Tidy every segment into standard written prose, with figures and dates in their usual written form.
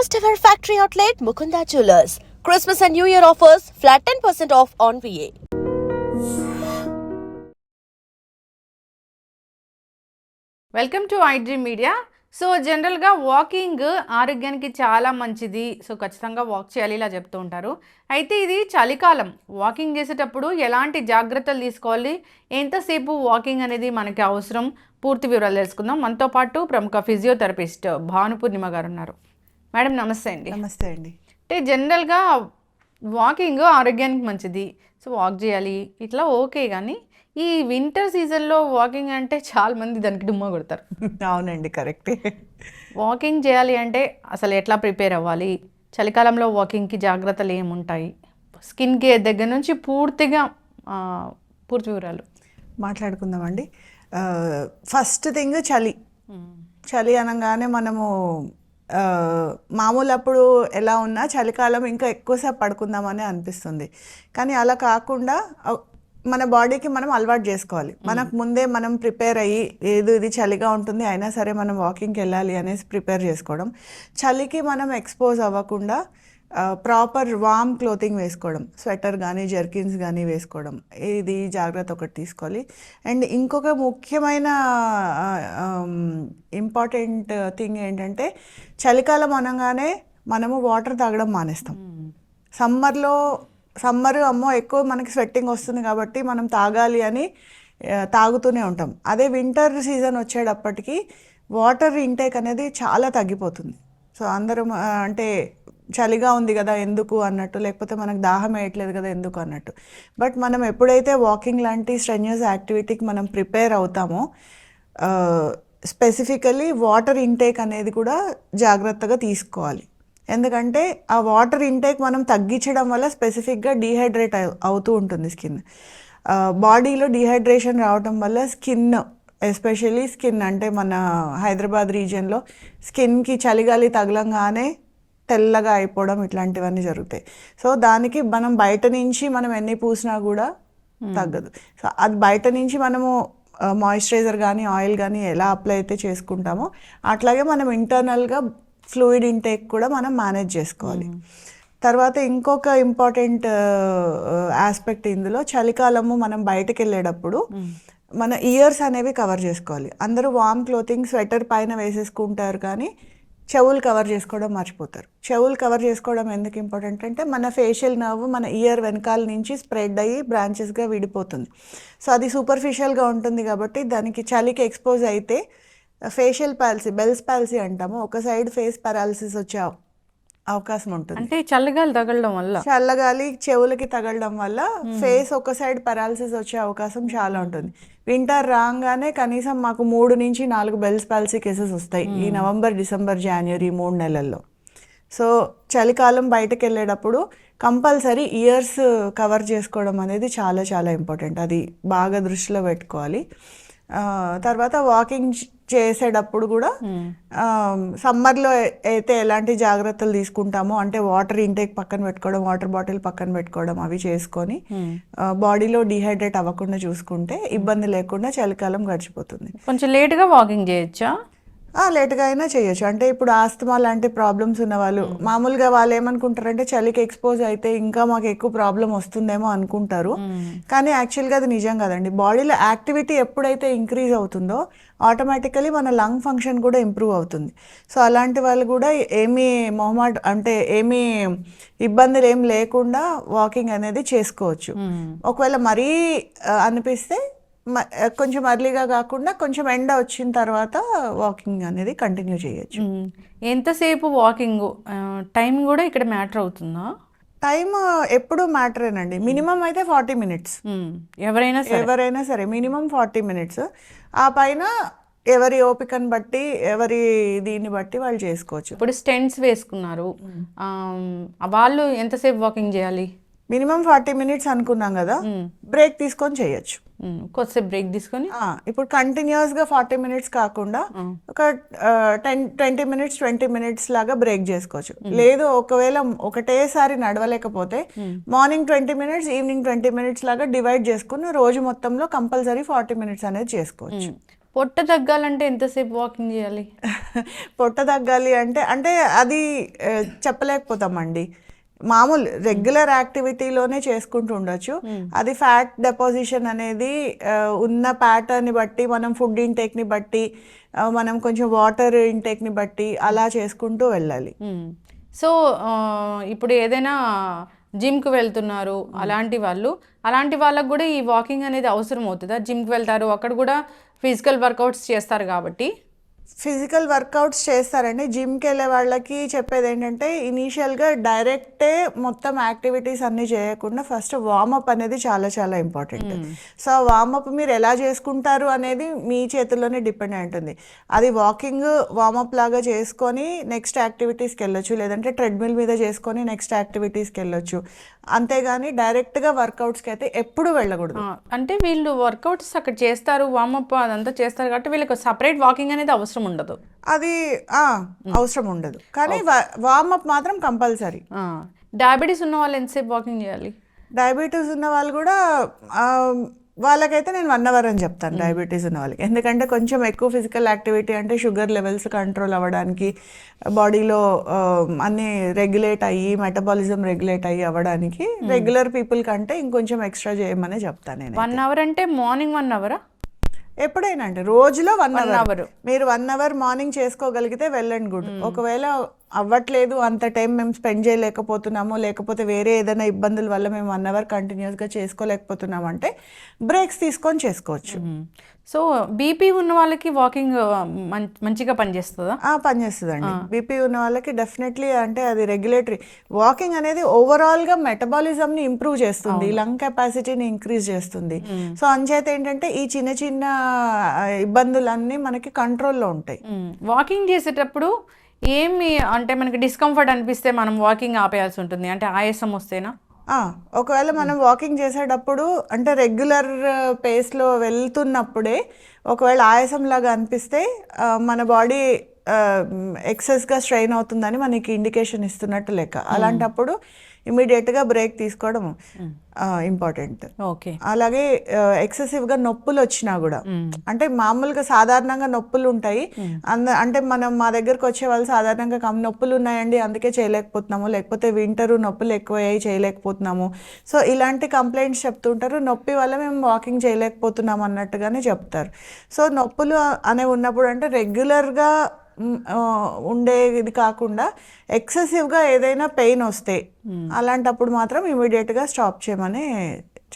First ever factory outlet Mukunda Jewelers. Christmas and New Year offers flat 10% off on VA. Welcome to iDream media. So జనరల్గా walking ఆరోగ్యానికి చాలా మంచిది, so ఖచ్చితంగా walk చేయాలి ఇలా చెప్తూ ఉంటారు. అయితే ఇది చలికాలం, వాకింగ్ చేసేటప్పుడు ఎలాంటి జాగ్రత్తలు తీసుకోవాలి, ఎంతసేపు వాకింగ్ అనేది మనకి అవసరం, పూర్తి వివరాలు తెలుసుకుందాం. మనతో పాటు ప్రముఖ ఫిజియోథెరపిస్ట్ భానుపూర్ణిమ గారు ఉన్నారు. మేడం నమస్తే అండి. నమస్తే అండి. అంటే జనరల్గా వాకింగ్ ఆరోగ్యానికి మంచిది, సో వాక్ చేయాలి ఇట్లా ఓకే, కానీ ఈ వింటర్ సీజన్లో వాకింగ్ అంటే చాలా మంది దానికి డుమ్మా కొడతారు. అవునండి, కరెక్టే. వాకింగ్ చేయాలి అంటే అసలు ఎట్లా ప్రిపేర్ అవ్వాలి, చలికాలంలో వాకింగ్కి జాగ్రత్తలు ఏముంటాయి, స్కిన్ కేర్ దగ్గర నుంచి పూర్తిగా పూర్తి వివరాలు మాట్లాడుకుందామండి. ఫస్ట్ థింగ్ చలి అనగానే మనము మామూలు అప్పుడు ఎలా ఉన్నా చలికాలం ఇంకా ఎక్కువసేపు పడుకుందామని అనిపిస్తుంది. కానీ అలా కాకుండా మన బాడీకి మనం అలవాటు చేసుకోవాలి. మనకు ముందే మనం ప్రిపేర్ అయ్యి ఇది చలిగా ఉంటుంది అయినా సరే మనం వాకింగ్కి వెళ్ళాలి అనేసి ప్రిపేర్ చేసుకోవడం, చలికి మనం ఎక్స్పోజ్ అవ్వకుండా ప్రాపర్ వార్మ్ క్లోతింగ్ వేసుకోవడం, స్వెటర్ కానీ జర్కిన్స్ కానీ వేసుకోవడం, ఇది జాగ్రత్త ఒకటి తీసుకోవాలి. అండ్ ఇంకొక ముఖ్యమైన ఇంపార్టెంట్ థింగ్ ఏంటంటే చలికాలం అనగానే మనము వాటర్ తాగడం మానేస్తాం. సమ్మర్ అమ్మో ఎక్కువ మనకి స్వెట్టింగ్ వస్తుంది కాబట్టి మనం తాగాలి అని తాగుతూనే ఉంటాం. అదే వింటర్ సీజన్ వచ్చేటప్పటికి వాటర్ ఇంటేక్ అనేది చాలా తగ్గిపోతుంది. సో అందరం అంటే చలిగా ఉంది కదా ఎందుకు అన్నట్టు, లేకపోతే మనకు దాహం వేయట్లేదు కదా ఎందుకు అన్నట్టు. బట్ మనం ఎప్పుడైతే వాకింగ్ లాంటి స్ట్రెన్యూస్ యాక్టివిటీకి మనం ప్రిపేర్ అవుతామో స్పెసిఫికలీ వాటర్ ఇంటేక్ అనేది కూడా జాగ్రత్తగా తీసుకోవాలి. ఎందుకంటే ఆ వాటర్ ఇంటేక్ మనం తగ్గించడం వల్ల స్పెసిఫిక్గా డీహైడ్రేట్ అవుతూ ఉంటుంది స్కిన్. బాడీలో డీహైడ్రేషన్ రావడం వల్ల స్కిన్, ఎస్పెషల్లీ స్కిన్ అంటే మన హైదరాబాద్ రీజియన్లో స్కిన్కి చలిగాలి తగలంగానే తెల్లగా అయిపోవడం ఇట్లాంటివన్నీ జరుగుతాయి. సో దానికి మనం బయట నుంచి మనం ఎన్ని పూసినా కూడా తగ్గదు. సో అది బయట నుంచి మనము మాయిశ్చరైజర్ కానీ ఆయిల్ కానీ ఎలా అప్లై అయితే చేసుకుంటామో అట్లాగే మనం ఇంటర్నల్గా ఫ్లూయిడ్ ఇంటేక్ కూడా మనం మేనేజ్ చేసుకోవాలి. తర్వాత ఇంకొక ఇంపార్టెంట్ ఆస్పెక్ట్ ఇందులో, చలికాలము మనం బయటకు వెళ్ళేటప్పుడు మన ఇయర్స్ అనేవి కవర్ చేసుకోవాలి. అందరూ వార్మ్ క్లోతింగ్ స్వెటర్ పైన వేసేసుకుంటారు కానీ చెవులు కవర్ చేసుకోవడం మర్చిపోతారు. చెవులు కవర్ చేసుకోవడం ఎందుకు ఇంపార్టెంట్ అంటే మన ఫేషియల్ నర్వ్ మన ఇయర్ వెనకాల నుంచి స్ప్రెడ్ అయ్యి బ్రాంచెస్గా విడిపోతుంది. సో అది సూపర్ఫిషియల్గా ఉంటుంది కాబట్టి దానికి చలికి ఎక్స్పోజ్ అయితే ఫేషియల్ పాలసీ, బెల్స్ పాలసీ అంటాము, ఒక సైడ్ ఫేస్ పారాలిసిస్ వచ్చే అవకాశం ఉంటుంది. అంటే చల్లగాలి తగలడం వల్ల, చల్లగాలి చెవులకి తగలడం వల్ల ఫేస్ ఒక సైడ్ పారాలిసిస్ వచ్చే అవకాశం చాలా ఉంటుంది. వింటర్ రాగానే కనీసం మాకు 3 నుంచి 4 బెల్స్ పాలసీ కేసెస్ వస్తాయి ఈ నవంబర్, డిసెంబర్, జనవరి 3 నెలల్లో. సో చలికాలం బయటకు వెళ్ళేటప్పుడు కంపల్సరీ ఇయర్స్ కవర్ చేసుకోవడం అనేది చాలా చాలా ఇంపార్టెంట్. అది బాగా దృష్టిలో పెట్టుకోవాలి. తర్వాత వాకింగ్ చేసేటప్పుడు కూడా సమ్మర్లో అయితే ఎలాంటి జాగ్రత్తలు తీసుకుంటామో అంటే వాటర్ ఇంటేక్ పక్కన పెట్టుకోవడం, వాటర్ బాటిల్ పక్కన పెట్టుకోవడం, అవి చేసుకొని బాడీలో డీహైడ్రేట్ అవ్వకుండా చూసుకుంటే ఇబ్బంది లేకుండా చలికాలం గడిచిపోతుంది. కొంచెం లేట్గా వాకింగ్ చేయొచ్చా? లేట్గా అయినా చేయొచ్చు. అంటే ఇప్పుడు ఆస్తమా లాంటి ప్రాబ్లమ్స్ ఉన్న వాళ్ళు మామూలుగా వాళ్ళు ఏమనుకుంటారంటే చలికి ఎక్స్పోజ్ అయితే ఇంకా మాకు ఎక్కువ ప్రాబ్లం వస్తుందేమో అనుకుంటారు. కానీ యాక్చువల్గా అది నిజం కాదండి. బాడీలో యాక్టివిటీ ఎప్పుడైతే ఇంక్రీజ్ అవుతుందో ఆటోమేటికలీ మన లంగ్ ఫంక్షన్ కూడా ఇంప్రూవ్ అవుతుంది. సో అలాంటి వాళ్ళు కూడా ఏమీ ఏమీ ఇబ్బందులు ఏం లేకుండా వాకింగ్ అనేది చేసుకోవచ్చు. ఒకవేళ మరీ అనిపిస్తే కొంచెం అర్లీగా కాకుండా కొంచెం ఎండ వచ్చిన తర్వాత వాకింగ్ అనేది కంటిన్యూ చేయొచ్చు. ఎంతసేపు వాకింగ్ టైం కూడా ఇక్కడ మ్యాటర్ అవుతుందా? టైం ఎప్పుడు మ్యాటరేనండి. మినిమం అయితే 40 మినిట్స్, ఎవరైనా సరే మినిమం 40 మినిట్స్. ఆ పైన ఎవరి ఓపికను బట్టి ఎవరి దీన్ని బట్టి వాళ్ళు చేసుకోవచ్చు. ఇప్పుడు స్టెంట్స్ వేసుకున్నారు, వాళ్ళు ఎంతసేపు వాకింగ్ చేయాలి? మినిమం 40 మినిట్స్ అనుకున్నాం కదా, బ్రేక్ తీసుకొని చేయొచ్చు. కొద్దిసేపు బ్రేక్ తీసుకొని ఇప్పుడు కంటిన్యూస్గా 40 మినిట్స్ కాకుండా ఒక 20 మినిట్స్ 20 మినిట్స్ లాగా బ్రేక్ చేసుకోవచ్చు. లేదు ఒకవేళ ఒకటేసారి నడవలేకపోతే మార్నింగ్ 20 మినిట్స్, ఈవినింగ్ 20 మినిట్స్ లాగా డివైడ్ చేసుకుని రోజు మొత్తంలో కంపల్సరీ 40 మినిట్స్ అనేది చేసుకోవచ్చు. పొట్ట తగ్గాలంటే ఎంతసేపు వాకింగ్ చేయాలి? పొట్ట తగ్గాలి అంటే అంటే అది చెప్పలేకపోతామండి. మామూలు రెగ్యులర్ యాక్టివిటీలోనే చేసుకుంటూ ఉండొచ్చు. అది ఫ్యాట్ డెపోజిషన్ అనేది ఉన్న ప్యాటర్న్ని బట్టి, మనం ఫుడ్ ఇంటేక్ని బట్టి, మనం కొంచెం వాటర్ ఇంటేక్ని బట్టి అలా చేసుకుంటూ వెళ్ళాలి. సో ఇప్పుడు ఏదైనా జిమ్కి వెళ్తున్నారు అలాంటి వాళ్ళకు కూడా ఈ వాకింగ్ అనేది అవసరం అవుతుందా? జిమ్కి వెళ్తారు, అక్కడ కూడా ఫిజికల్ వర్కౌట్స్ చేస్తారు కాబట్టి. ఫిజికల్ వర్కౌట్స్ చేస్తారండి. జిమ్కి వెళ్ళే వాళ్ళకి చెప్పేది ఏంటంటే ఇనీషియల్గా డైరెక్టే మొత్తం యాక్టివిటీస్ అన్నీ చేయకుండా ఫస్ట్ వార్మప్ అనేది చాలా చాలా ఇంపార్టెంట్. సో వార్మప్ మీరు ఎలా చేసుకుంటారు అనేది మీ చేతుల్లోనే డిపెండ్ అయి ఉంటుంది. అది వాకింగ్ వార్మప్ లాగా చేసుకొని నెక్స్ట్ యాక్టివిటీస్కి వెళ్ళొచ్చు, లేదంటే ట్రెడ్మిల్ మీద చేసుకొని నెక్స్ట్ యాక్టివిటీస్కి వెళ్ళొచ్చు. అంతేగాని డైరెక్ట్గా వర్కౌట్స్కి అయితే ఎప్పుడు వెళ్ళకూడదు. అంటే వీళ్ళు వర్కౌట్స్ అక్కడ చేస్తారు, వార్మప్ అదంతా చేస్తారు కాబట్టి వీళ్ళకి సపరేట్ వాకింగ్ అనేది అవసరం ఉండదు. అది అవసరం ఉండదు, కానీ వార్మప్ మాత్రం కంపల్సరీ. డయాబెటీస్ ఉన్న వాళ్ళు ఎంతసేపు వాకింగ్ చేయాలి? డయాబెటీస్ ఉన్న వాళ్ళు కూడా వాళ్ళకైతే నేను 1 అవర్ అని చెప్తాను, డయాబెటీస్ ఉన్న వాళ్ళకి. ఎందుకంటే కొంచెం ఎక్కువ ఫిజికల్ యాక్టివిటీ అంటే షుగర్ లెవెల్స్ కంట్రోల్ అవ్వడానికి, బాడీలో అన్నీ రెగ్యులేట్ అయ్యి మెటబాలిజం రెగ్యులేట్ అయ్యి అవ్వడానికి రెగ్యులర్ పీపుల్ కంటే ఇంకొంచెం ఎక్స్ట్రా చేయమనే చెప్తాను నేను. 1 అవర్ అంటే మార్నింగ్ 1 అవరా? ఎప్పుడైనా అంటే రోజులో 1 అవర్ మీరు 1 అవర్ మార్నింగ్ చేసుకోగలిగితే వెల్ అండ్ గుడ్. ఒకవేళ అవ్వట్లేదు, అంత టైం మేము స్పెండ్ చేయలేకపోతున్నాము, లేకపోతే వేరే ఏదైనా ఇబ్బందుల వల్ల మేము 1 అవర్ కంటిన్యూస్గా చేసుకోలేకపోతున్నాము అంటే బ్రేక్స్ తీసుకొని చేసుకోవచ్చు. సో బీపీ ఉన్న వాళ్ళకి వాకింగ్ మంచిగా పనిచేస్తుందా? పనిచేస్తుందండి. బీపీ ఉన్న వాళ్ళకి డెఫినెట్లీ, అంటే అది రెగ్యులేటరీ వాకింగ్ అనేది ఓవరాల్గా మెటబాలిజంని ఇంప్రూవ్ చేస్తుంది, లంగ్ కెపాసిటీని ఇంక్రీజ్ చేస్తుంది. సో అంచేత ఏంటంటే ఈ చిన్న చిన్న ఇబ్బందులన్నీ మనకి కంట్రోల్లో ఉంటాయి. వాకింగ్ చేసేటప్పుడు ఏమి అంటే మనకి డిస్కంఫర్ట్ అనిపిస్తే మనం వాకింగ్ ఆపేయాల్సి ఉంటుంది, అంటే ఆయాసం వస్తేనా? ఒకవేళ మనం వాకింగ్ చేసేటప్పుడు అంటే రెగ్యులర్ పేస్లో వెళ్తున్నప్పుడే ఒకవేళ ఆయాసం లాగా అనిపిస్తే మన బాడీ ఎక్సెస్గా స్ట్రెయిన్ అవుతుందని మనకి ఇండికేషన్ ఇస్తున్నట్టు లెక్క. అలాంటప్పుడు ఇమీడియట్గా బ్రేక్ తీసుకోవడం ఇంపార్టెంట్. ఓకే. అలాగే ఎక్సెసివ్గా నొప్పులు వచ్చినా కూడా, అంటే మామూలుగా సాధారణంగా నొప్పులు ఉంటాయి, అంటే మనం మా దగ్గరకు వచ్చే వాళ్ళు సాధారణంగా నొప్పులు ఉన్నాయండి అందుకే చేయలేకపోతున్నాము, లేకపోతే వింటరు నొప్పులు ఎక్కువయ్యాయి చేయలేకపోతున్నాము, సో ఇలాంటి కంప్లైంట్స్ చెప్తుంటారు. నొప్పి వల్ల మేము వాకింగ్ చేయలేకపోతున్నాము అన్నట్టుగానే చెప్తారు. సో నొప్పులు అనేవి ఉన్నప్పుడు అంటే రెగ్యులర్గా ఉండేది కాకుండా ఎక్సెసివ్గా ఏదైనా పెయిన్ వస్తే అలాంటప్పుడు మాత్రం ఇమీడియట్గా స్టాప్ చేయమని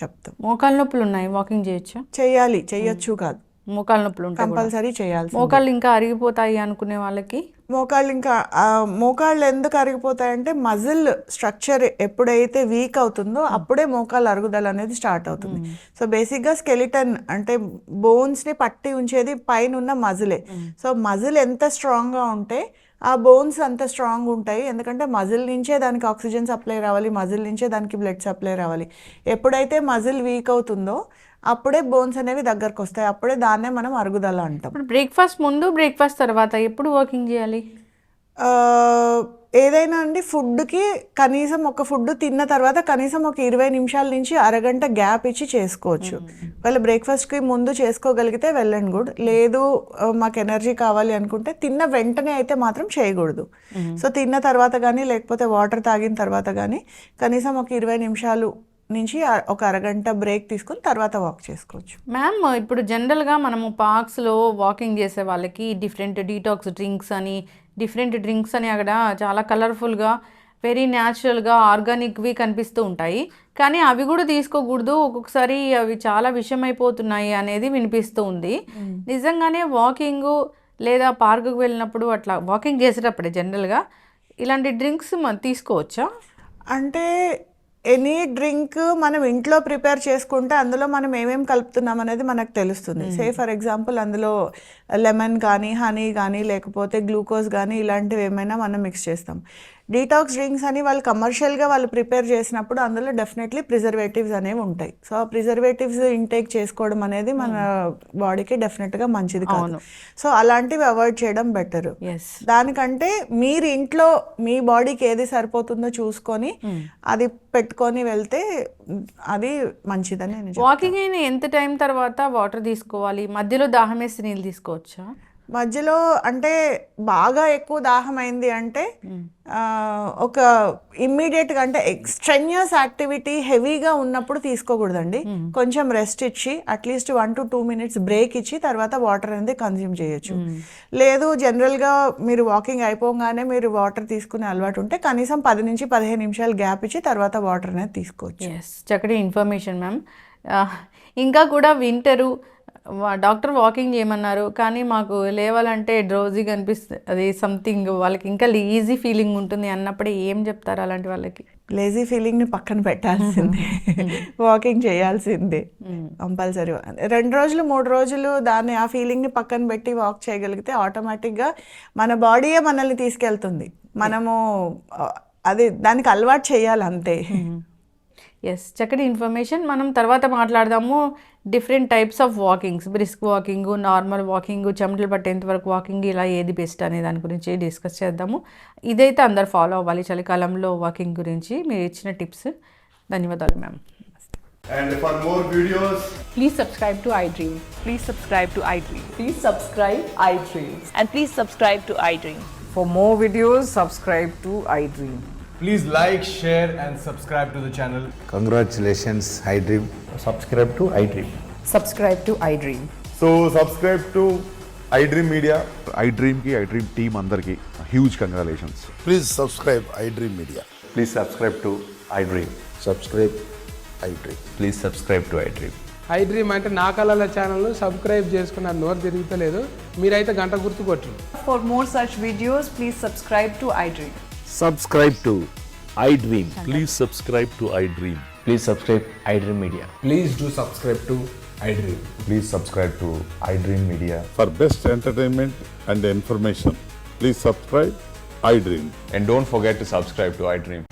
చెప్తాం. మోకాళ్ళ నొప్పులు ఉన్నాయి, వాకింగ్ చేయొచ్చు కాదు, మోకాళ్ళ నొప్పులు ఉంటాయి కంపల్సరీ చేయాలి. మోకాళ్ళు ఇంకా అరిగిపోతాయి అనుకునే వాళ్ళకి మోకాళ్ళు ఎందుకు అరిగిపోతాయంటే మజిల్ స్ట్రక్చర్ ఎప్పుడైతే వీక్ అవుతుందో అప్పుడే మోకాళ్ళ అరుగుదల అనేది స్టార్ట్ అవుతుంది. సో బేసిక్గా స్కెలిటన్ అంటే బోన్స్ని పట్టి ఉంచేది పైన ఉన్న మజిలే. సో మజిల్ ఎంత స్ట్రాంగ్గా ఉంటే ఆ బోన్స్ అంత స్ట్రాంగ్ ఉంటాయి, ఎందుకంటే మజిల్ నుంచే దానికి ఆక్సిజన్ సప్లై రావాలి, మజిల్ నుంచే దానికి బ్లడ్ సప్లై రావాలి. ఎప్పుడైతే మజిల్ వీక్ అవుతుందో అప్పుడే బోన్స్ అనేవి దగ్గరకు వస్తాయి, అప్పుడే దాన్నే మనం అరుగుదల అంటాం. బ్రేక్ఫాస్ట్ ముందు బ్రేక్ఫాస్ట్ తర్వాత ఎప్పుడు వాకింగ్ చేయాలి? ఏదైనా అండి ఫుడ్కి కనీసం ఒక ఫుడ్ తిన్న తర్వాత కనీసం ఒక 20 నిమిషాల నుంచి అరగంట గ్యాప్ ఇచ్చి చేసుకోవచ్చు. ఒకవేళ బ్రేక్ఫాస్ట్కి ముందు చేసుకోగలిగితే వెల్ అండ్ గుడ్, లేదు మాకు ఎనర్జీ కావాలి అనుకుంటే తిన్న వెంటనే అయితే మాత్రం చేయకూడదు. సో తిన్న తర్వాత కానీ లేకపోతే వాటర్ తాగిన తర్వాత కానీ కనీసం ఒక 20 నిమిషాలు నుంచి ఒక అరగంట బ్రేక్ తీసుకుని తర్వాత వాక్ చేసుకోవచ్చు. మ్యామ్, ఇప్పుడు జనరల్గా మనము పార్క్స్లో వాకింగ్ చేసే వాళ్ళకి డిఫరెంట్ డీటాక్స్ డ్రింక్స్ అని అక్కడ చాలా కలర్ఫుల్గా వెరీ న్యాచురల్గా ఆర్గానిక్వి కనిపిస్తూ ఉంటాయి, కానీ అవి కూడా తీసుకోకూడదు, ఒక్కొక్కసారి అవి చాలా విషమైపోతున్నాయి అనేది వినిపిస్తూ ఉంది. నిజంగానే వాకింగ్ లేదా పార్కుకు వెళ్ళినప్పుడు అట్లా వాకింగ్ చేసేటప్పుడే జనరల్గా ఇలాంటి డ్రింక్స్ మనం తీసుకోవచ్చా? అంటే ఎనీ డ్రింక్ మనం ఇంట్లో ప్రిపేర్ చేసుకుంటే అందులో మనం ఏమేమి కలుపుతున్నాం అనేది మనకు తెలుస్తుంది. సే ఫర్ ఎగ్జాంపుల్ అందులో లెమన్ కానీ హనీ కానీ లేకపోతే గ్లూకోజ్ కానీ ఇలాంటివి ఏమైనా మనం మిక్స్ చేస్తాం. డీటాక్స్ డ్రింక్స్ అని వాళ్ళు కమర్షియల్గా వాళ్ళు ప్రిపేర్ చేసినప్పుడు అందులో డెఫినెట్లీ ప్రిజర్వేటివ్స్ అనేవి ఉంటాయి. సో ఆ ప్రిజర్వేటివ్స్ ఇంటేక్ చేసుకోవడం అనేది మన బాడీకి డెఫినెట్గా మంచిది కాదు. సో అలాంటివి అవాయిడ్ చేయడం బెటర్. దానికంటే మీరు ఇంట్లో మీ బాడీకి ఏది సరిపోతుందో చూసుకొని అది పెట్టుకొని వెళ్తే అది మంచిదని నేను చెప్తాను. వాకింగ్ అయిన ఎంత టైం తర్వాత వాటర్ తీసుకోవాలి? మధ్యలో దాహం వేసి నీళ్ళు తీసుకోవచ్చా? మధ్యలో అంటే బాగా ఎక్కువ దాహం అయింది అంటే ఒక ఇమ్మీడియట్గా అంటే ఎక్స్ట్రెన్యూస్ యాక్టివిటీ హెవీగా ఉన్నప్పుడు తీసుకోకూడదండి. కొంచెం రెస్ట్ ఇచ్చి అట్లీస్ట్ 1 to 2 minutes బ్రేక్ ఇచ్చి తర్వాత వాటర్ అనేది కన్జ్యూమ్ చేయొచ్చు. లేదు జనరల్గా మీరు వాకింగ్ అయిపోగానే మీరు వాటర్ తీసుకునే అలవాటు ఉంటే కనీసం 10 నుంచి 15 నిమిషాలు గ్యాప్ ఇచ్చి తర్వాత వాటర్ అనేది తీసుకోవచ్చు. చక్కటి ఇన్ఫర్మేషన్ మ్యామ్. ఇంకా కూడా వింటరు డాక్టర్ వాకింగ్ చేయమన్నారు కానీ మాకు లేవాలంటే డ్రౌజీగా అనిపిస్తుంది, అది సంథింగ్ వాళ్ళకి ఇంకా ఈజీ ఫీలింగ్ ఉంటుంది అన్నప్పుడు ఏం చెప్తారు అలాంటి వాళ్ళకి? లేజీ ఫీలింగ్ని పక్కన పెట్టాల్సిందే, వాకింగ్ చేయాల్సిందే కంపల్సరీ. 2 రోజులు 3 రోజులు దాన్ని ఆ ఫీలింగ్ని పక్కన పెట్టి వాక్ చేయగలిగితే ఆటోమేటిక్గా మన బాడీయే మనల్ని తీసుకెళ్తుంది. మనము అది దానికి అలవాటు చేయాలి అంతే. చక్కటి ఇన్ఫర్మేషన్. మనం తర్వాత మాట్లాడదాము different types of walkings, brisk walking, normal walking, చెమటలు పట్టేంత వరకు వాకింగ్, ఇలా ఏది బెస్ట్ అనే దాని గురించి డిస్కస్ చేద్దాము. ఇదైతే అందరు ఫాలో అవ్వాలి చలికాలంలో వాకింగ్ గురించి మీరు ఇచ్చిన టిప్స్. ధన్యవాదాలు ma'am. And for more videos, Please subscribe to iDream. Please subscribe to iDream. Please subscribe iDream. And please subscribe to iDream. For more videos, subscribe to iDream. please like, share and subscribe to the channel. Congratulations, iDream. Subscribe to iDream. Subscribe to iDream. So subscribe to iDream Media. iDream ki iDream team andarki huge congratulations. Please subscribe iDream Media. Please subscribe to iDream. Subscribe iDream. Please subscribe to iDream. iDream అంటే నా కళల ఛానల్ను subscribe చేసుకున్నారు, నోరు తిరుగుతలేదు, మీరైతే గంట గుర్తు కొట్టు. For more such videos, please subscribe to iDream. Subscribe to iDream. Please subscribe to iDream. Please subscribe iDream Media. Please do subscribe to iDream. Please subscribe to iDream Media. For best entertainment and information, please subscribe iDream. And don't forget to subscribe to iDream.